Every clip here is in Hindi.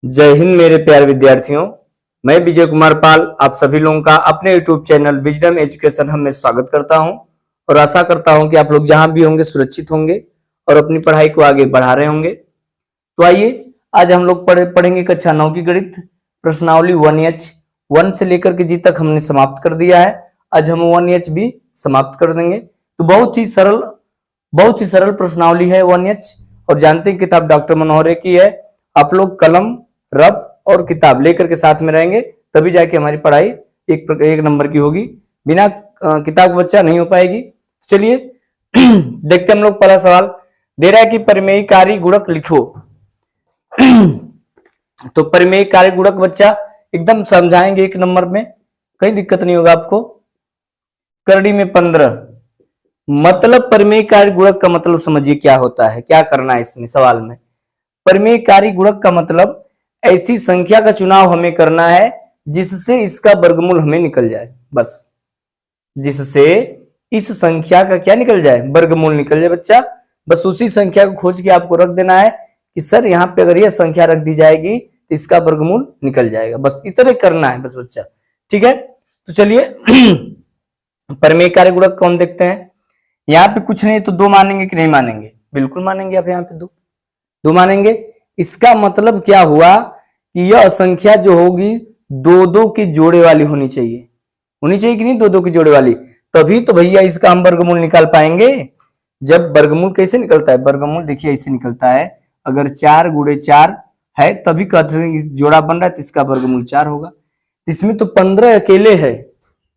जय हिंद मेरे प्यारे विद्यार्थियों। मैं विजय कुमार पाल आप सभी लोगों का अपने यूट्यूब चैनल विजडम एजुकेशन हम में स्वागत करता हूं और आशा करता हूं कि आप लोग जहां भी होंगे सुरक्षित होंगे और अपनी पढ़ाई को आगे बढ़ा रहे होंगे। तो आइए आज हम लोग पढ़ेंगे कक्षा 9 की गणित प्रश्नावली 1H 1 से लेकर के जी तक हमने समाप्त कर दिया है। आज हम 1H भी समाप्त कर देंगे। तो बहुत ही सरल प्रश्नावली है 1H और जानते हैं किताब डॉक्टर मनोहर की है। आप लोग कलम रफ और किताब लेकर के साथ में रहेंगे तभी जाके हमारी पढ़ाई एक नंबर की होगी। बिना किताब का बच्चा नहीं हो पाएगी। चलिए देखते हम लोग पहला सवाल दे रहा है कि परिमेय कार्य गुणक लिखो। तो परिमेय कार्य गुणक बच्चा एकदम समझाएंगे एक नंबर में, कहीं दिक्कत नहीं होगा आपको। करड़ी में 15 मतलब परिमेय कार्य गुणक का मतलब समझिए क्या होता है, क्या करना है इसमें सवाल में। परिमेय कार्य गुणक का मतलब ऐसी संख्या का चुनाव हमें करना है जिससे इसका वर्गमूल हमें निकल जाए, बस जिससे इस संख्या का क्या निकल जाए, वर्गमूल निकल जाए बच्चा। बस उसी संख्या को खोज के आपको रख देना है कि सर यहाँ पे अगर यह संख्या रख दी जाएगी तो इसका वर्गमूल निकल जाएगा, बस इतना करना है बस बच्चा। ठीक है, तो चलिए परिमेय कार्य गुणक कौन देखते हैं। यहाँ पे कुछ नहीं तो 2 मानेंगे कि नहीं मानेंगे, बिल्कुल मानेंगे। आप यहाँ पे दो मानेंगे। इसका मतलब क्या हुआ कि यह संख्या जो होगी 2-2 के जोड़े वाली होनी चाहिए कि नहीं, 2-2 के जोड़े वाली, तभी तो भैया इसका हम वर्गमूल निकाल पाएंगे। जब वर्गमूल कैसे निकलता है, वर्गमूल देखिए ऐसे निकलता है, अगर 4 गुणे 4 है तभी कहते हैं जोड़ा बन रहा है तो इसका वर्गमूल 4 होगा। इसमें तो 15 अकेले है,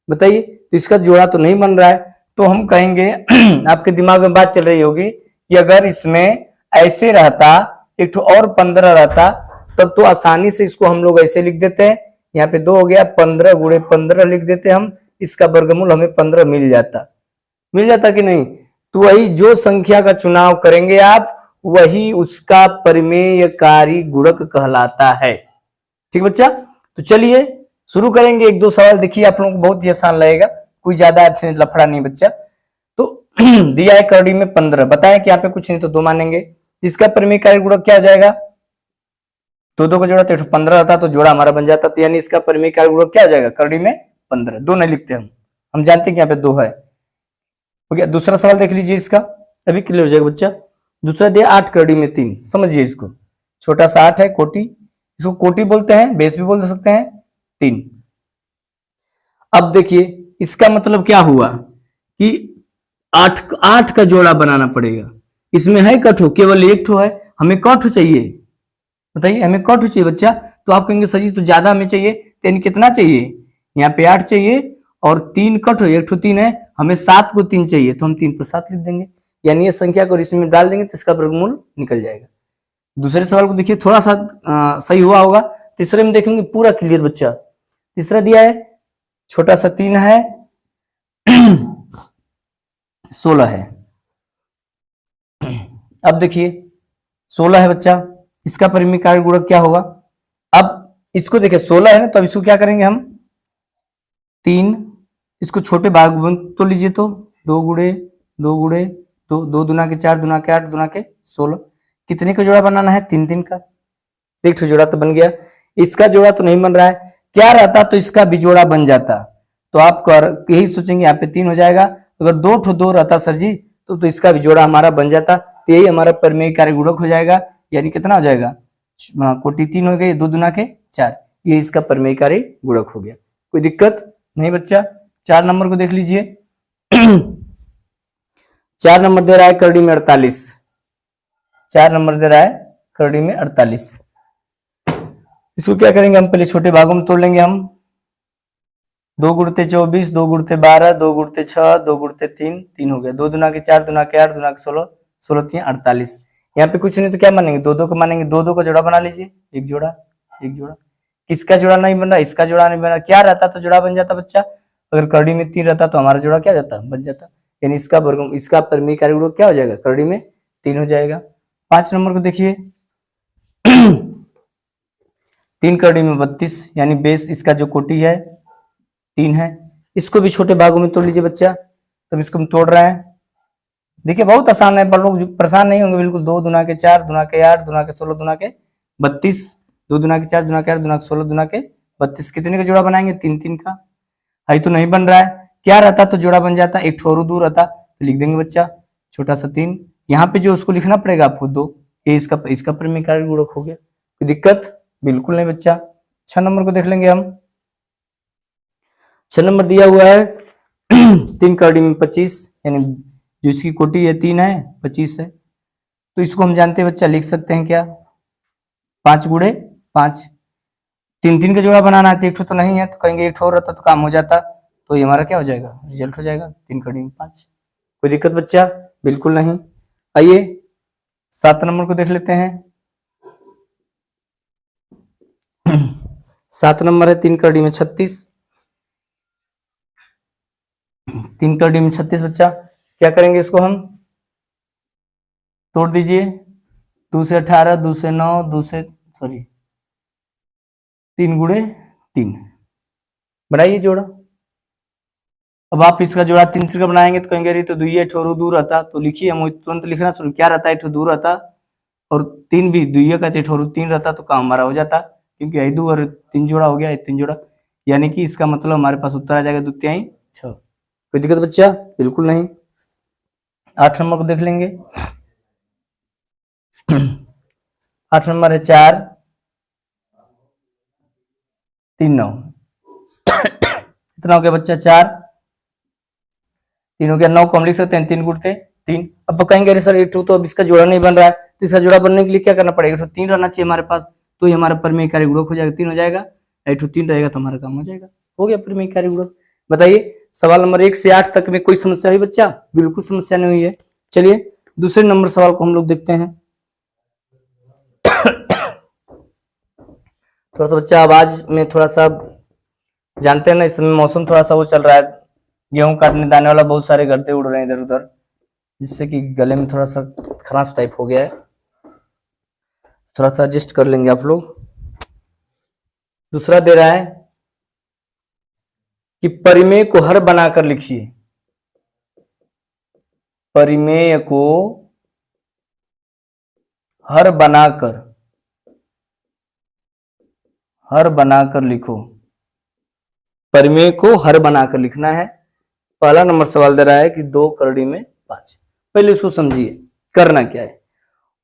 बताइए, तो इसका जोड़ा तो नहीं बन रहा है। तो हम कहेंगे आपके दिमाग में बात चल रही होगी कि अगर इसमें ऐसे रहता एक तो और 15 रहता तब तो आसानी से इसको हम लोग ऐसे लिख देते हैं। यहाँ पे 2 हो गया, 15 गुणे 15 लिख देते हम, इसका वर्गमूल हमें 15 मिल जाता कि नहीं। तो वही जो संख्या का चुनाव करेंगे आप वही उसका परिमेय कार्य गुणक कहलाता है। ठीक बच्चा, तो चलिए शुरू करेंगे। 1-2 सवाल देखिए आप लोगों को बहुत ही आसान लगेगा, कोई ज्यादा लफड़ा नहीं बच्चा। तो दिया है करड़ी में 15, बताएं कि यहाँ पे कुछ नहीं तो 2 मानेंगे। इसका परिमेय कार्य गुणक क्या हो जाएगा, 2-2 का जोड़ा तो 15 रहता तो जोड़ा हमारा बन जाता, तो यानी इसका परिमेय कार्य गुणक क्या हो जाएगा, करड़ी में 15। 2 नहीं लिखते हम जानते हैं कि यहाँ पे 2 है। हो गया। दूसरा सवाल देख लीजिए, इसका अभी क्लियर हो जाएगा बच्चा। दूसरा दिया 8 करड़ी में 3, समझिए इसको, छोटा सा 8 है कोटि, इसको कोटि बोलते हैं, बेस भी बोल सकते हैं 3। अब देखिए इसका मतलब क्या हुआ कि 8 का जोड़ा बनाना पड़ेगा। इसमें है कठो, केवल 1 ठो है, हमें कठो चाहिए, बताइए हमें कठो चाहिए बच्चा। तो आप कहेंगे सर जी तो ज्यादा हमें चाहिए, तो कितना चाहिए, यहाँ पे 8 चाहिए और 3 कठो, 1 ठो 3 है, हमें 7 को 3 चाहिए, तो हम 3 पर 7 लिख देंगे, यानी ये संख्या को इसमें डाल देंगे तो इसका वर्गमूल निकल जाएगा। दूसरे सवाल को देखिए, थोड़ा सा सही हुआ होगा। तीसरे में देखेंगे पूरा क्लियर बच्चा। तीसरा दिया है छोटा सा 3 है 16 है। अब देखिए 16 है बच्चा, इसका परिमेय कार्य गुणक क्या होगा। अब इसको देखिए 16 है ना, तो अब इसको क्या करेंगे हम 3, इसको छोटे भाग में तो लीजिए, तो 2 गुणे 2 गुणे 2, 2 दूना के 4, दूना के 8, दूना के 16, कितने का जोड़ा बनाना है, 3-3 का। एक जोड़ा तो बन गया, इसका जोड़ा तो नहीं बन रहा है, क्या रहता तो इसका भी जोड़ा बन जाता। तो आप यही सोचेंगे यहाँ पे 3 हो जाएगा, अगर 2 रहता सर जी तो इसका भी जोड़ा हमारा बन जाता, तो यही हमारा परिमेय कार्य गुणक हो जाएगा। यानी कितना हो जाएगा, कोटि 3 हो गई, 2 दूना के 4, ये इसका परिमेय कार्य गुणक हो गया। कोई दिक्कत नहीं बच्चा। 4 नंबर को देख लीजिए 4 नंबर दे रहा है करड़ी में 48, 4 नंबर दे रहा है करड़ी में 48। इसको क्या करेंगे हम, पहले छोटे भागों में तोड़ लेंगे हम। 2 गुणते 24, 2 गुणते 12, 2 गुणते 6, 2 गुणते 3, 3 हो गया, 2 दूना के 4, दूना के 8, दूना के 16, 16 3 48। यहाँ पे कुछ नहीं तो क्या मानेंगे, 2-2 को मानेंगे, 2-2 का जोड़ा बना लीजिए, एक जोड़ा। किसका जोड़ा नहीं बन रहा, इसका जोड़ा नहीं बन रहा, क्या रहता तो जोड़ा बन जाता बच्चा, अगर करड़ी में 3 रहता तो हमारा जोड़ा क्या जाता, बन जाता, यानी इसका परिमेय कार्य गुणक क्या हो जाएगा, करड़ी में 3 हो जाएगा। 5 नंबर को देखिए 3 करड़ी में 32, यानी बेस इसका जो कोटि है 3 है। इसको भी छोटे भागों में तोड़ लीजिए बच्चा, तब इसको हम तोड़ रहे हैं। देखिए बहुत आसान है, पर लोग परेशान नहीं होंगे बिल्कुल। 2 दूना के 4, दूना के 8, दूना के 16, दूना के 32, 2 दूना के 4, दूना के 8, दूना के 16, दूना के 32, कितने का जोड़ा बनाएंगे? 3 3 का। हाई तो नहीं बन रहा है, क्या रहता तो जोड़ा बन जाता, एक ठोरू दूर रहता तो लिख देंगे बच्चा छोटा सा 3। यहाँ पे जो उसको लिखना पड़ेगा आपको 2, ये इसका परिमेय कार्य गुणक हो गया। कोई दिक्कत? बिल्कुल नहीं बच्चा। 6 नंबर को देख लेंगे हम। 6 नंबर दिया हुआ है 3 करड़ी में 25, यानी जो इसकी कोटि है 3 है 25 है, तो इसको हम जानते हैं बच्चा, लिख सकते हैं क्या? 5 गुणे 5, 3 3 का जोड़ा बनाना है, एक तो नहीं है तो कहेंगे एक ठो रहता तो काम हो जाता, तो ये हमारा क्या हो जाएगा? रिजल्ट हो जाएगा 3 करड़ी में 5। कोई दिक्कत बच्चा? बिल्कुल नहीं। आइए 7 नंबर को देख लेते हैं। 7 नंबर है 3 करड़ी में 36, 3 करड़ी में 36 बच्चा, क्या करेंगे इसको हम? तोड़ दीजिए, 2 से 18, 2 से 9, 2 से 3 गुणे 3, बनाइए जोड़ा। अब आप इसका जोड़ा 3 3 का बनाएंगे तो कहेंगे अरे तो दुइये ठोरू दूर रहता, तो लिखिए, हम तुरंत लिखना शुरू, क्या रहता है? ठो दूर रहता, और 3 भी दुइये का ठोरू 3 रहता तो काम हमारा हो जाता, क्योंकि आई 2 और 3 जोड़ा हो गया, 3 जोड़ा, यानी कि इसका मतलब हमारे पास उत्तर आ जाएगा 2 तिहाई 6। कोई दिक्कत बच्चा? बिल्कुल नहीं। 8 नंबर को देख लेंगे। 8 नंबर है 4 3 9, कितना हो गया बच्चा? 4 3 हो गया, 9 को हम लिख सकते हैं 3 गुणते 3। अब कहेंगे अरे सर ये तो अब इसका जोड़ा नहीं बन रहा है, तो इसका जोड़ा बनने के लिए क्या करना पड़ेगा? तो 3 रहना चाहिए हमारे पास, तो ये हमारा परिमेय कार्य गुणक हो जाएगा, 3 हो जाएगा, 3 रहेगा तो हमारा काम हो जाएगा, हो गया परिमेय कार्य गुणक। बताइए सवाल नंबर 1 से 8 तक में कोई समस्या हुई बच्चा? बिल्कुल समस्या नहीं हुई है। चलिए दूसरे नंबर सवाल को हम लोग देखते हैं। थोड़ा सा बच्चा आवाज में थोड़ा सा, जानते हैं ना इस समय मौसम थोड़ा सा वो चल रहा है, गेहूं काटने दाने वाला बहुत सारे गड्ढे उड़ रहे हैं इधर उधर, जिससे कि गले में थोड़ा सा खराश टाइप हो गया है, थोड़ा सा एडजस्ट कर लेंगे आप लोग। दूसरा दे रहा है कि परिमेय को हर बनाकर लिखिए, परिमेय को हर बनाकर लिखो, परिमेय को हर बनाकर लिखना है। पहला नंबर सवाल दे रहा है कि 2 करड़ी में 5। पहले इसको समझिए करना क्या है।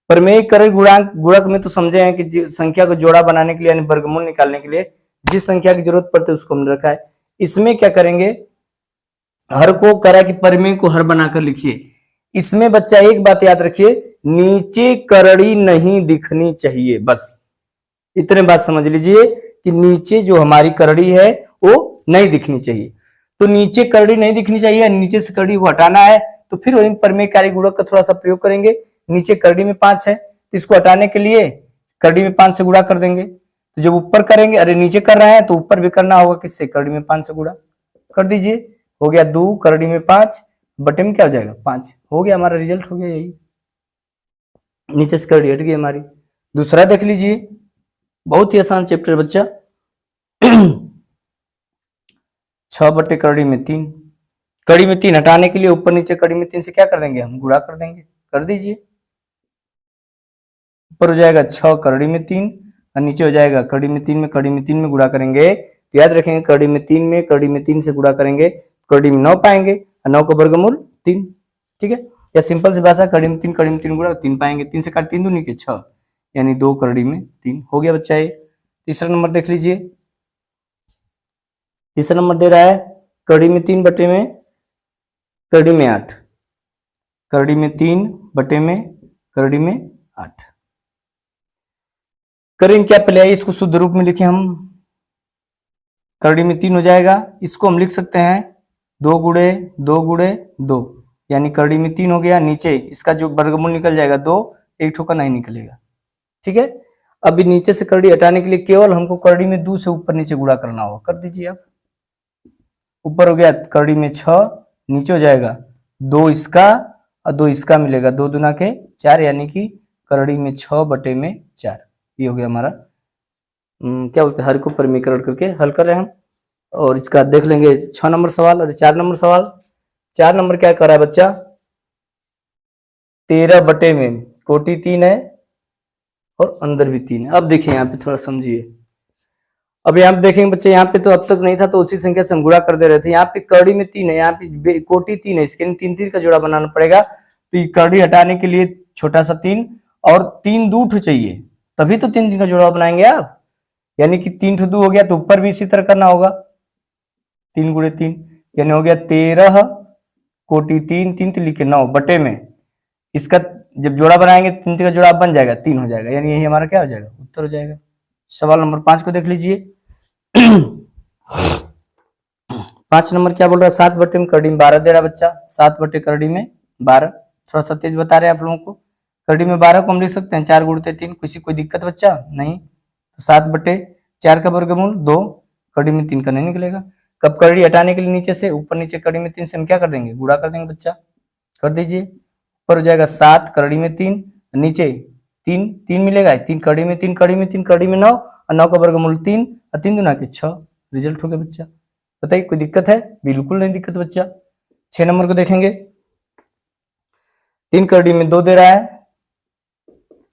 परिमेय कार्य गुणक में तो समझे हैं कि संख्या को जोड़ा बनाने के लिए, यानी वर्गमूल निकालने के लिए जिस संख्या की जरूरत पड़ती है उसको हमने रखा है। इसमें क्या करेंगे? हर को करा कि परिमेय को हर बनाकर लिखिए। इसमें बच्चा एक बात याद रखिए, नीचे करड़ी नहीं दिखनी चाहिए, बस इतने बात समझ लीजिए कि नीचे जो हमारी करड़ी है वो नहीं दिखनी चाहिए। तो नीचे करड़ी नहीं दिखनी चाहिए, नीचे से करड़ी को हटाना है, तो फिर वही परिमेय कार्य गुणक का थोड़ा सा प्रयोग करेंगे। नीचे करड़ी में 5 है तो इसको हटाने के लिए करड़ी में 5 से गुणा कर देंगे। तो जब ऊपर करेंगे, अरे नीचे कर रहे हैं तो ऊपर भी करना होगा, किससे? करड़ी में 5 से गुणा कर दीजिए, हो गया 2 करड़ी में 5 बटे में क्या हो जाएगा? 5, हो गया हमारा रिजल्ट, हो गया यही, नीचे से करड़ी हट गई हमारी। दूसरा देख लीजिए, बहुत ही आसान चैप्टर बच्चा। 6 बटे करड़ी में 3, कड़ी में 3 हटाने के लिए ऊपर नीचे कड़ी में 3 से क्या कर देंगे? हम गुणा कर देंगे, कर दीजिए, ऊपर हो जाएगा 6 करड़ी में 3 और नीचे हो जाएगा कड़ी में 3 में, कड़ी में 3 में गुणा करेंगे तो याद रखेंगे कड़ी में 3 में, कड़ी में 3 से गुणा करेंगे कड़ी में 9 पाएंगे और 9 का वर्गमूल 3, ठीक है। या सिंपल सी भाषा, कड़ी में 3 गुणा 3 पाएंगे, 3 से काट 3 दूनी के 6, यानी 2 करड़ी में 3, हो गया बच्चा ये। तीसरा नंबर देख लीजिए, तीसरा नंबर दे रहा है कड़ी में 3 बटे में करड़ी में 8, करड़ी में 3 बटे में करड़ी में 8। करेंगे क्या? पहले इसको शुद्ध रूप में लिखें हम, करड़ी में 3 हो जाएगा, इसको हम लिख सकते हैं 2 गुणे 2 गुणे 2, यानी करड़ी में 3 हो गया, नीचे इसका जो वर्गमूल निकल जाएगा 2, एक ठोका नहीं निकलेगा, ठीक है। अभी नीचे से करड़ी हटाने के लिए केवल हमको करड़ी में 2 से ऊपर नीचे गुणा करना होगा, कर दीजिए आप। ऊपर हो गया करड़ी में 6, नीचे हो जाएगा 2 इसका और 2 इसका मिलेगा, 2 दूना के 4, यानी कि करड़ी में 6 बटे में 4, ये हो गया हमारा क्या बोलते हैं, हर को परिमीकरण करके हल कर रहे हैं हम। और इसका देख लेंगे 6 नंबर सवाल और 4 नंबर सवाल। 4 नंबर क्या कर रहा है बच्चा? 13 बटे में कोटि 3 है और अंदर भी 3 है। अब देखिए यहाँ पे थोड़ा समझिए, अब यहाँ पे देखेंगे बच्चे, यहाँ पे तो अब तक नहीं था तो उसी संख्या से हम गुणा कर दे रहे थे। यहाँ पे कड़ी में 3 है, यहाँ पे कोटि 3 है, इसके लिए 3 3 का जोड़ा बनाना पड़ेगा। तो ये कड़ी हटाने के लिए छोटा सा 3 और 3 दूठ चाहिए, तभी तो 3 3 का जोड़ा बनाएंगे आप। यानी कि 3 ठो 2 हो गया, तो ऊपर भी इसी तरह करना होगा, 3 गुणे 3 यानी हो गया 13 कोटि 3 3 लिखे 9 बटे में इसका जब जोड़ा बनाएंगे 3 3 का जोड़ा बन जाएगा 3 हो जाएगा, यानी यही हमारा क्या हो जाएगा, उत्तर हो जाएगा। सवाल नंबर 5 को देख लीजिए। 5 नंबर क्या बोल रहा है, 7 बटे में करड़ी में 12 दे रहा बच्चा, 7 बटे करड़ी में 12। थोड़ा सा तेज बता रहे हैं आप लोगों को। करड़ी में 12 को हम लिख सकते हैं 4 गुणते 3, किसी कोई दिक्कत बच्चा नहीं। तो 7 बटे 4 का वर्गमूल 2, करड़ी में 3 का नहीं निकलेगा। कब करड़ी हटाने के लिए नीचे से ऊपर नीचे करड़ी में 3 से हम क्या कर देंगे, गुणा कर देंगे बच्चा, कर दीजिए। ऊपर हो जाएगा 7 करड़ी में 3, नीचे 3 3 मिलेगा, 3 करड़ी में 3 करड़ी में 3 करड़ी में 9 और 9 का वर्गमूल 3 और 3 दूना के 6, रिजल्ट हो गया बच्चा। बताइए कोई दिक्कत है, बिल्कुल नहीं दिक्कत बच्चा। 6 नंबर को देखेंगे, 3 करड़ी में 2 दे रहा है,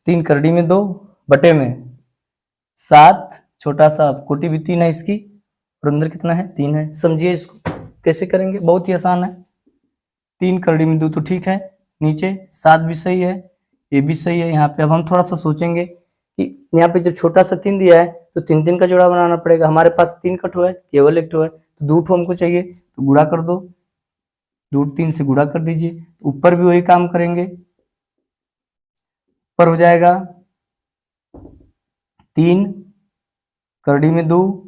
3 करड़ी में 2 बटे में 7, छोटा सा कोटि भी 3 है इसकी, और अंदर कितना है 3 है। समझिए इसको कैसे करेंगे, बहुत ही आसान है। 3 करड़ी में 2 तो ठीक है, नीचे 7 भी सही है, ये भी सही है। यहाँ पे अब हम थोड़ा सा सोचेंगे कि यहाँ पे जब छोटा सा 3 दिया है तो 3 3 का जोड़ा बनाना पड़ेगा। हमारे पास 3 का ठो है, केवल एक ठो है, तो 2 ठो हमको चाहिए, तो गुणा कर दो, 2 3 से गुणा कर दीजिए। ऊपर भी वही काम करेंगे, ऊपर हो जाएगा 3 करड़ी में 2,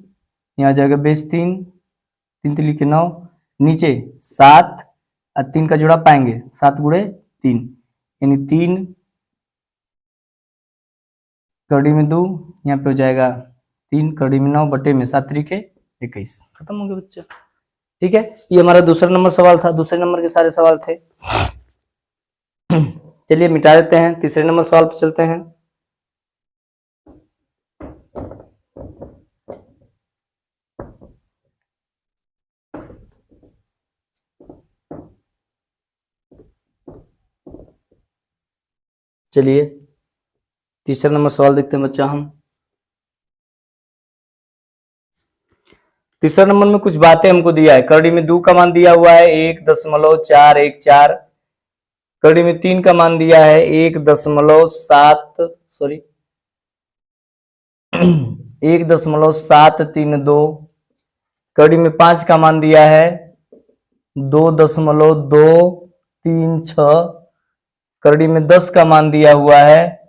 यहाँ जाएगा बेस 3 3 3 लिखे 9, नीचे 7 और 3 का जोड़ा पाएंगे 7 गुणे 3 यानी 3 करड़ी में 2, यहाँ पे हो जाएगा 3 करड़ी में 9 बटे में 7 3 के 21, खत्म हो गया बच्चा। ठीक है, ये हमारा दूसरा नंबर सवाल था, दूसरे नंबर के सारे सवाल थे। चलिए मिटा देते हैं, तीसरे नंबर सवाल पर चलते हैं। चलिए तीसरा नंबर सवाल देखते हैं बच्चा हम। तीसरा नंबर में कुछ बातें हमको दिया है। करड़ी में 2 का मान दिया हुआ है 1.414, करड़ी में 3 का मान दिया है 1.7 सॉरी 1.732, करड़ी में 5 का मान दिया है 2.236, करड़ी में 10 का मान दिया हुआ है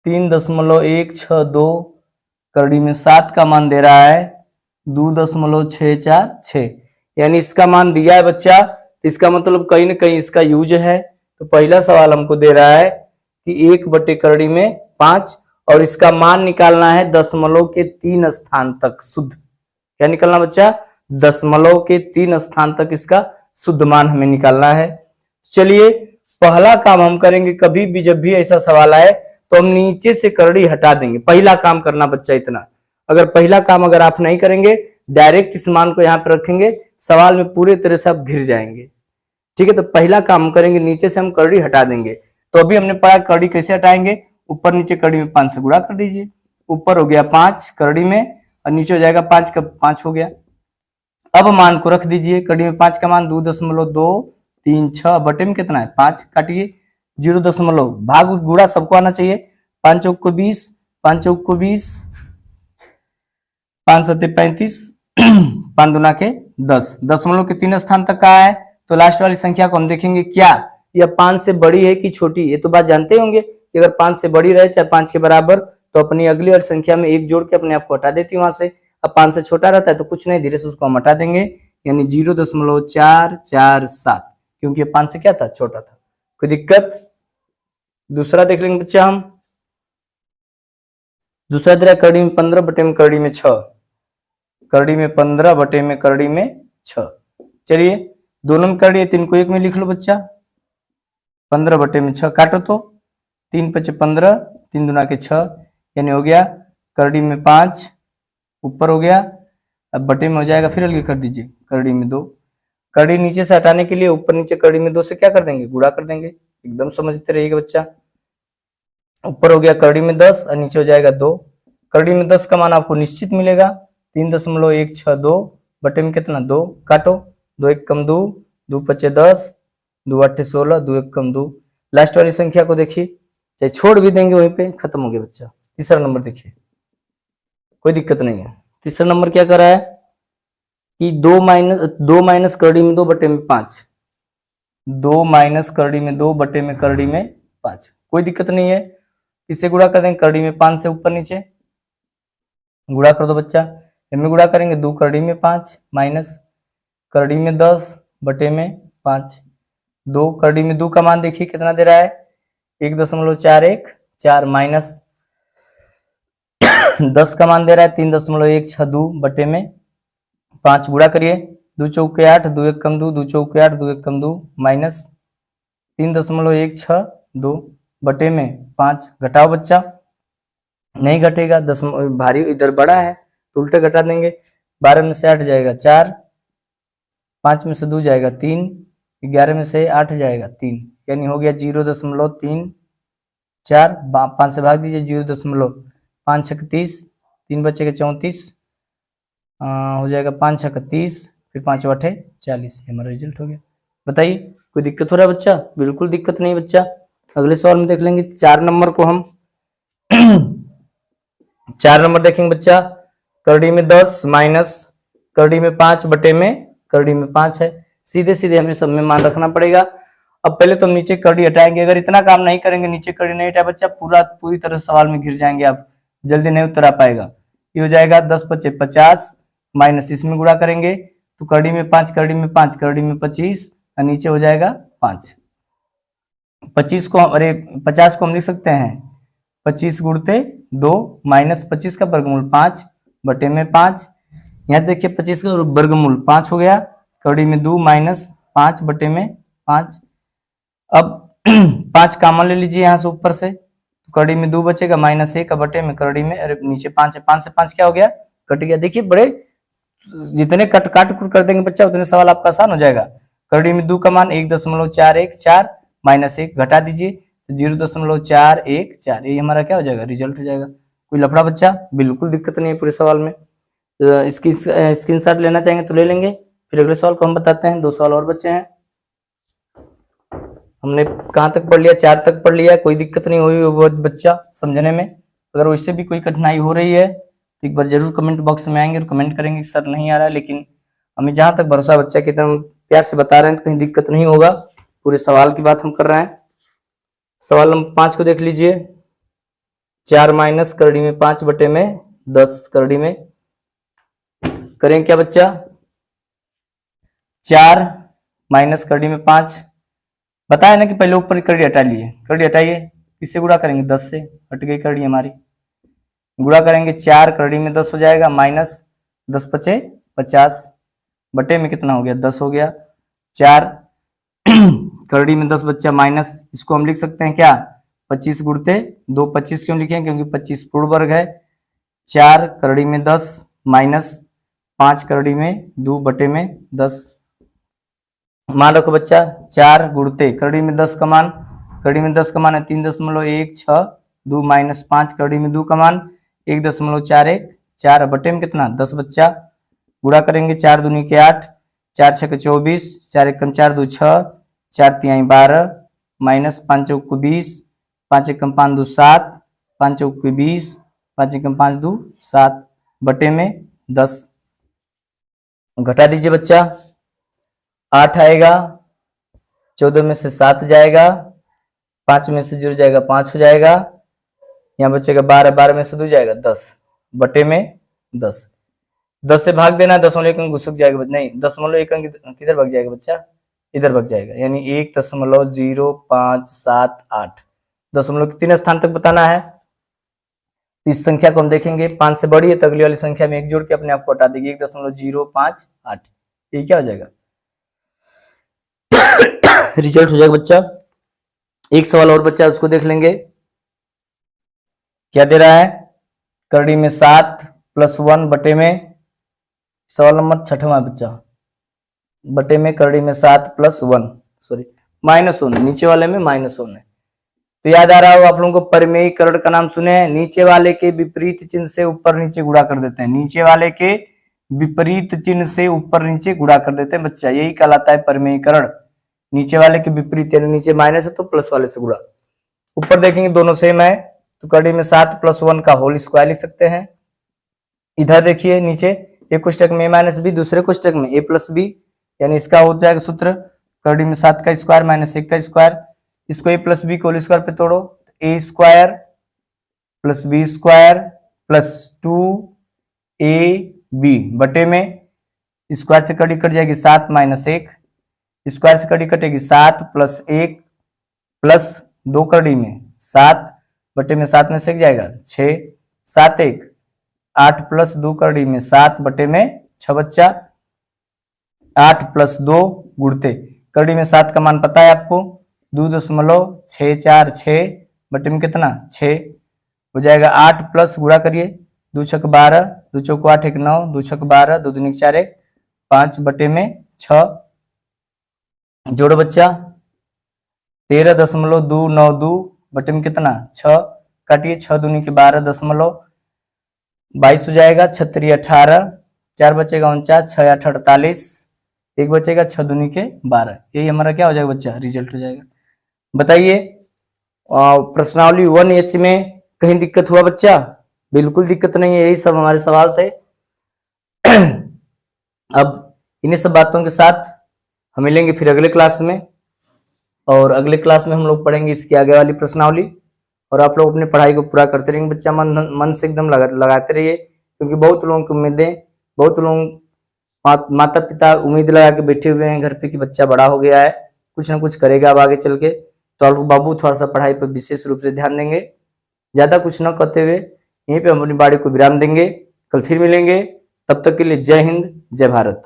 3.162, करड़ी में 7 का मान दे रहा है 2.646, यानी इसका मान दिया है बच्चा, इसका मतलब कहीं ना कहीं इसका यूज है। तो पहला सवाल हमको दे रहा है कि 1 बटे करड़ी में 5 और इसका मान निकालना है दशमलव के 3 स्थान तक शुद्ध। क्या निकालना बच्चा, दशमलव के 3 स्थान तक इसका शुद्ध मान हमें निकालना है। चलिए पहला काम हम करेंगे, कभी भी जब भी ऐसा सवाल आए तो हम नीचे से करड़ी हटा देंगे। पहला काम करना बच्चा इतना, अगर पहला काम अगर आप नहीं करेंगे, डायरेक्ट इस मान को यहाँ पे रखेंगे, सवाल में पूरे तरह से आप घिर जाएंगे। ठीक है, तो पहला काम हम करेंगे, नीचे से हम करड़ी हटा देंगे। तो अभी हमने पढ़ा करड़ी कैसे हटाएंगे, ऊपर नीचे करड़ी में 5 से गुणा कर दीजिए। ऊपर हो गया 5 करड़ी में और नीचे हो जाएगा 5 का 5 हो गया। अब मान को रख दीजिए, करड़ी में 5 का मान 2.236 बटे में कितना है 5, काटिए 0 भाग गुणा सबको आना चाहिए। 5 चौक को 20, 5 चौक को 20, 5 सत्ते 35, 5 दूना के 10, दशमलव के 3 स्थान तक का है। तो लास्ट वाली संख्या को हम देखेंगे क्या यह 5 से बड़ी है कि छोटी, ये तो बात जानते होंगे कि अगर 5 से बड़ी रहे चाहे 5 के बराबर तो अपनी अगली वाली संख्या में 1 जोड़ के अपने आप को हटा देती है वहां से। अब 5 से छोटा रहता है तो कुछ नहीं, धीरे से उसको हम हटा देंगे, यानी 0.447, क्योंकि 5 से क्या था, छोटा था। कोई दिक्कत। दूसरा देख लेंगे बच्चा हम। दूसरा दे रहा करड़ी में 15 बटे में करड़ी में 6, करड़ी में 15 बटे में करड़ी में 6। चलिए दोनों में करड़ी है, 3 को 1 में लिख लो बच्चा, 15 बटे में 6 काटो तो 3 5 15, 3 दूना के 6, यानी हो गया करड़ी में 5, ऊपर हो गया, अब बटे में हो जाएगा, फिर अलग कर दीजिए, करड़ी में 2। करड़ी नीचे से हटाने के लिए ऊपर नीचे करड़ी में 2 से क्या कर देंगे, गुणा कर देंगे। एकदम समझते रहिएगा बच्चा। ऊपर हो गया करड़ी में 10 और नीचे हो जाएगा 2। करड़ी में 10 का मान आपको निश्चित मिलेगा 3.162 बटे में कितना 2, काटो 2 एक कम 2, 2 पचे 10, 2 8 16, 2 एक कम 2। लास्ट वाली संख्या को देखिए, चाहे छोड़ भी देंगे वहीं पे खत्म हो गया बच्चा। तीसरा नंबर देखिए, कोई दिक्कत नहीं है। तीसरा नंबर क्या कर रहा है कि 2 माइनस करड़ी में 2 बटे में 5, 2 माइनस करड़ी में 2 बटे में करड़ी में 5, कोई दिक्कत नहीं है। इससे गुणा कर देंगे करड़ी में 5 से ऊपर नीचे गुणा कर दो बच्चा। इनमें गुणा करेंगे 2 करड़ी में 5 माइनस करड़ी में 10 बटे में 5। 2 करड़ी में 2 का मान देखिए कितना दे रहा है 1.414 माइनस 10 का मान दे रहा है 3.162 बटे में 5। गुणा करिए 2 चौके 8, 2 एक कम 2, 2 चौके 8, 2 एक कम 2 माइनस 3.162 बटे में 5। घटाओ बच्चा, नहीं घटेगा, भारी इधर बड़ा है तो उल्टे घटा देंगे। 12 में से 8 जाएगा 4, 5 में से 2 जाएगा 3, 11 में से 8 जाएगा 3, यानी हो गया 0.34। 5 से भाग दीजिए 0.5 छक 30, 3 बचे 34, हो जाएगा 5 छक 30, फिर 5 8 40। हमारा रिजल्ट हो गया। बताइए कोई दिक्कत हो रहा है बच्चा? बिल्कुल दिक्कत नहीं बच्चा। अगले सवाल में देख लेंगे 4 नंबर को हम 4 नंबर देखेंगे बच्चा। करड़ी में 10 माइनस करड़ी में 5 बटे में करड़ी में 5 है। सीधे सीधे हमें सब में मान रखना पड़ेगा। अब पहले तो हम नीचे करड़ी हटाएंगे। अगर इतना काम नहीं करेंगे, नीचे करड़ी नहीं हटाए बच्चा, पूरी तरह सवाल में घिर जाएंगे आप, जल्दी नहीं उतर आ पाएगा। ये हो जाएगा 10 पचे 50 माइनस इसमें गुणा करेंगे तो करड़ी में 5 करड़ी में 5 करड़ी में 25 और नीचे हो जाएगा 5। 25 को अरे 50 को हम लिख सकते हैं 25 गुणते 2 माइनस 25 का वर्गमूल 5 बटे में 5। यहाँ देखिए 25 का वर्गमूल 5 हो गया। करड़ी में 2 माइनस 5 बटे में 5। अब 5 कॉमन ले लीजिए यहाँ से ऊपर से, तो करड़ी में 2 बचेगा माइनस 1 बटे में करड़ी में, अरे नीचे 5 है, 5 से 5 क्या हो गया कट गया। देखिए बड़े जितने कट कर देंगे बच्चा उतने सवाल आपका आसान हो जाएगा। करड़ी में 2 का मान 1.414 माइनस 1 घटा दीजिए तो 0.414, ये हमारा क्या हो जाएगा रिजल्ट हो जाएगा। कोई लफड़ा बच्चा? बिल्कुल दिक्कत नहीं है पूरे सवाल में। इसकी स्क्रीनशॉट लेना चाहेंगे तो ले लेंगे। फिर अगले सवाल को हम बताते हैं। 2 सवाल और बचे हैं। हमने कहाँ तक पढ़ लिया? 4 तक पढ़ लिया। कोई दिक्कत नहीं हुई वो बच्चा समझने में। अगर वैसे भी कोई कठिनाई हो रही है तो एक बार जरूर कमेंट बॉक्स में आएंगे और कमेंट करेंगे कि सर नहीं आ रहा है, लेकिन हमें जहां तक भरोसा बच्चा की तरह प्यार से बता रहे हैं तो कहीं दिक्कत नहीं होगा। पूरे सवाल की बात हम कर रहे हैं। सवाल नंबर 5 को देख लीजिए। 4 माइनस करड़ी में 5 बटे में 10 करड़ी में करेंगे क्या बच्चा? 4 माइनस करड़ी में 5 बताया ना कि पहले ऊपर करड़ी हटा लिए। करड़ी हटाइए, किससे गुणा करेंगे? 10 से। हट गई करड़ी हमारी। गुणा करेंगे 4 करड़ी में 10 हो जाएगा माइनस 10 पचे 50 बटे में कितना हो गया 10 हो गया। 4 करड़ी में 10 बच्चा माइनस, इसको हम लिख सकते हैं क्या 25 गुणते 2। 25 क्यों लिखे? क्योंकि 25 पूर्ण वर्ग है। 4 करड़ी में 10 माइनस 5 करड़ी में 2 बटे में 10। मान रखो बच्चा 4 गुणते करड़ी में 10 का मान, करड़ी में 10 का मान है 3.162 माइनस 5 करड़ी में 2 का मान 1.414 बटे में कितना 10 बच्चा। गुणा करेंगे 4 दूनी के 8, 4 छक 24, 4 एकम 4 2 6, 4 तिहाई 12 माइनस 5 चौक 20, 5 एकम 5 2 7, 5 चौक 20, 5 एकम 5 2 7 बटे में 10। घटा दीजिए बच्चा, 8 आएगा, 14 में से 7 जाएगा, 5 में से 0 जाएगा 5 हो जाएगा, यहाँ बचेगा 12, 12 में से 2 जाएगा 10 बटे में 10। 10 से भाग देना, 0.1 अंक घुसक जाएगा, नहीं 0.1 अंक किधर भाग जाएगा बच्चा? इधर भाग जाएगा, यानी 1.0578। दशमलव के 3 स्थान तक बताना है। इस संख्या को हम देखेंगे 5 से बड़ी है तो अगली वाली संख्या में 1 जोड़ के अपने आप को हटा देगी 1.058। ये क्या हो जाएगा रिजल्ट हो जाएगा बच्चा। एक सवाल और बच्चा उसको देख लेंगे। क्या दे रहा है? करड़ी में 7 + 1 बटे में, सवाल नंबर 6वां बच्चा, बटे में करड़ी में 7 + 1 सॉरी -1, नीचे वाले में -1 है तो याद आ रहा हो आप लोगों को, परिमेयीकरण का नाम सुने हैं। नीचे वाले के विपरीत चिन्ह से ऊपर नीचे गुणा कर देते हैं, नीचे वाले के विपरीत चिन्ह से ऊपर नीचे गुणा कर देते हैं बच्चा, यही कहलाता है परिमेयीकरण। नीचे वाले के विपरीत, यानी नीचे माइनस है तो प्लस वाले से गुणा। ऊपर देखेंगे दोनों सेम है, तो कड़ी में 7 + 1 का होल स्क्वायर लिख सकते हैं। इधर देखिए नीचे, एक कोष्टक में -b, दूसरे कोष्टक में a + b, यानी इसका हो जाएगा सूत्र कड़ी में 7 का स्क्वायर - 1 का स्क्वायर। इसको a + b को होल स्क्वायर पे तोड़ो, a² + b² + 2ab बटे में स्क्वायर से कड़ी कट जाएगी 7 - 1, स्क्वायर से कड़ी कटेगी 7 + 1 + 2 कड़ी में 7 बटे में 7 में से जाएगा 6, 7 1 8 + 2 कड़ी में 7 बटे में 6 बच्चा, 8 + 2 गुणते कड़ी में 7 का मान पता है आपको, 2.646 बटे में कितना 6 हो जाएगा। 8 प्लस गुणा करिए, 2 छक 12, 2 चौको 8 1 9, 2 छक 12, 2 दूनी 4 1 5 बटे में 6। जोड़ो बच्चा, 13.292 बटे में कितना 6, काटिए 6 दूनी के 12.22 हो जाएगा। 6 3 18, 4 बचेगा 49, 6 8 48, 1 बचेगा 6 दूनी के 12। यही हमारा क्या हो जाएगा बच्चा, रिजल्ट हो जाएगा। बताइए प्रश्नावली 1H में कहीं दिक्कत हुआ बच्चा? बिल्कुल दिक्कत नहीं है, यही सब हमारे सवाल थे। अब इन्हीं सब बातों के साथ हम मिलेंगे फिर अगले क्लास में, और अगले क्लास में हम लोग पढ़ेंगे इसकी आगे वाली प्रश्नावली। और आप लोग अपनी पढ़ाई को पूरा करते रहेंगे बच्चा, मन से एकदम लगाते रहिए, क्योंकि बहुत लोगों की उम्मीदें, बहुत लोग माता पिता उम्मीद लगा के बैठे हुए हैं घर पे कि बच्चा बड़ा हो गया है, कुछ ना कुछ करेगा अब आगे चल के। तो आप बाबू थोड़ा सा पढ़ाई पर विशेष रूप से ध्यान देंगे, ज्यादा कुछ न करते हुए यहीं पे हम अपनी बाड़ी को विराम देंगे। कल फिर मिलेंगे, तब तक के लिए जय हिंद, जय भारत।